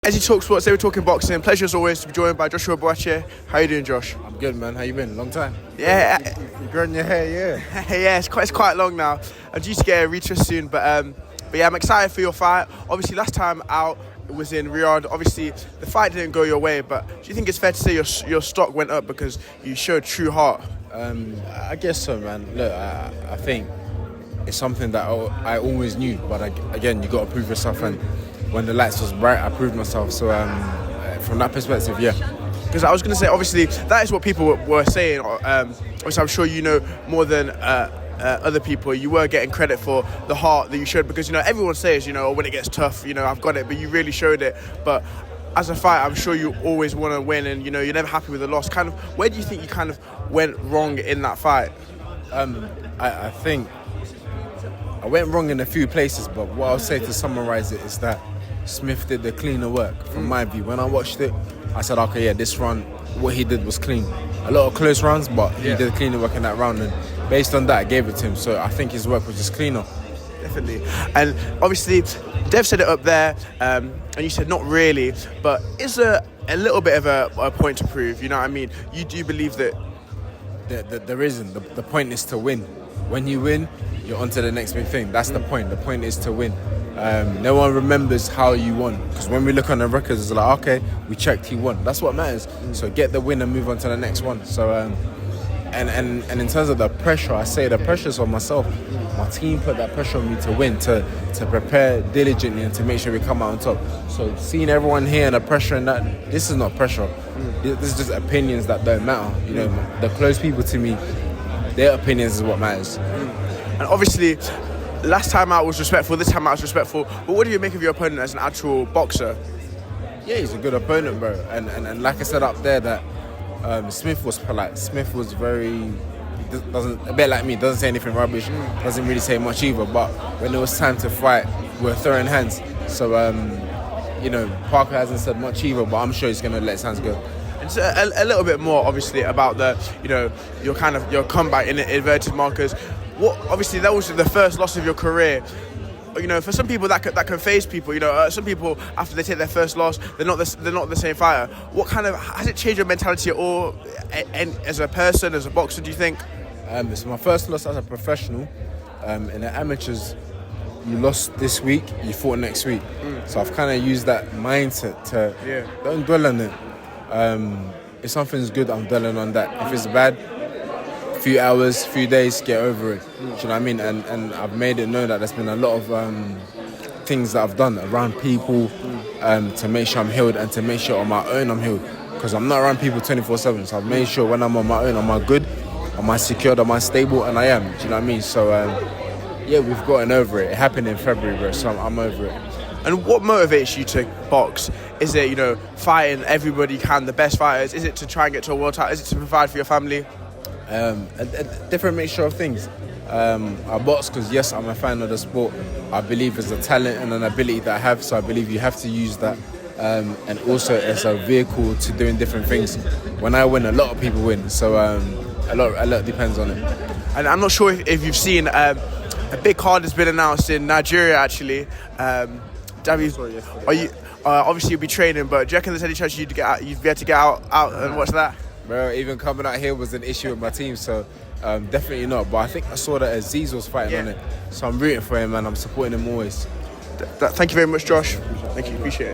As you talk sports, they were talking boxing. Pleasure as always to be joined by Joshua Buatsi. How you doing, Josh? I'm good, man. How you been? Long time. Yeah, You're growing your hair, yeah. yeah. It's quite long now. I'm due to get a retwist soon, but yeah, I'm excited for your fight. Obviously, last time out it was in Riyadh. Obviously, the fight didn't go your way, but do you think it's fair to say your stock went up because you showed true heart? I guess so, man. Look, I think it's something that I always knew, but again, you got to prove yourself, and when the lights was bright, I proved myself. So from that perspective, yeah. Because I was going to say, obviously, that is what people were saying. Obviously, I'm sure you know more than other people. You were getting credit for the heart that you showed, because everyone says, when it gets tough, I've got it, but you really showed it. But as a fighter, I'm sure you always want to win, and you're never happy with the loss. Kind of, where do you think you kind of went wrong in that fight? I think I went wrong in a few places, but what I'll say to summarize it is that Smith did the cleaner work from my view. When I watched it, I said, okay, yeah, this round, what he did was clean. A lot of close rounds, but he did cleaner work in that round, and based on that, I gave it to him. So I think his work was just cleaner. Definitely. And obviously, Dev said it up there, and you said not really, but is there a little bit of a point to prove? You know what I mean? You do believe that? There isn't. The point is to win. When you win, you're on to the next big thing. That's the point. The point is to win. No one remembers how you won, because when we look on the records, it's like, okay, we checked, he won. That's what matters. So get the win and move on to the next one. So and in terms of the pressure, I say the pressure's on myself. My team put that pressure on me to win, to prepare diligently and to make sure we come out on top. So seeing everyone here and the pressure and that, this is not pressure. This is just opinions that don't matter. The close people to me, their opinions is what matters. And obviously, last time out was respectful, this time out was respectful. But what do you make of your opponent as an actual boxer? Yeah, he's a good opponent, bro. And like I said up there, that Smith was polite. Smith was very, a bit like me, doesn't say anything rubbish, doesn't really say much either. But when it was time to fight, we were throwing hands. So, Parker hasn't said much either, but I'm sure he's going to let his hands go. It's a little bit more, obviously, about your comeback in inverted markers. Obviously, that was the first loss of your career. For some people that can phase people. Some people, after they take their first loss, they're not the same fighter. Has it changed your mentality at all, and as a person, as a boxer? Do you think? It's my first loss as a professional. In the amateurs, you lost this week, you fought next week. So I've kind of used that mindset to don't dwell on it. If something's good, I'm dwelling on that. If it's bad, few hours, few days, get over it. Do you know what I mean? And I've made it known that there's been a lot of things that I've done around people to make sure I'm healed, and to make sure on my own I'm healed. Because I'm not around people 24/7. So I've made sure when I'm on my own, am I good? Am I secured? Am I stable? And I am. Do you know what I mean? So we've gotten over it. It happened in February, bro. So I'm over it. And what motivates you to box? Is it, fighting everybody can, the best fighters? Is it to try and get to a world title? Is it to provide for your family? A different mixture of things. I box because, yes, I'm a fan of the sport. I believe it's a talent and an ability that I have, so I believe you have to use that. And also as a vehicle to doing different things. When I win, a lot of people win, so a lot depends on it. And I'm not sure if you've seen, a big card has been announced in Nigeria, actually. Are you obviously you'll be training, but do you reckon there's any chance you'd be able to get out and watch that? Bro, even coming out here was an issue with my team, so definitely not. But I think I saw that Aziz was fighting on it, so I'm rooting for him and I'm supporting him always. Thank you very much, Josh. Thank you, appreciate it.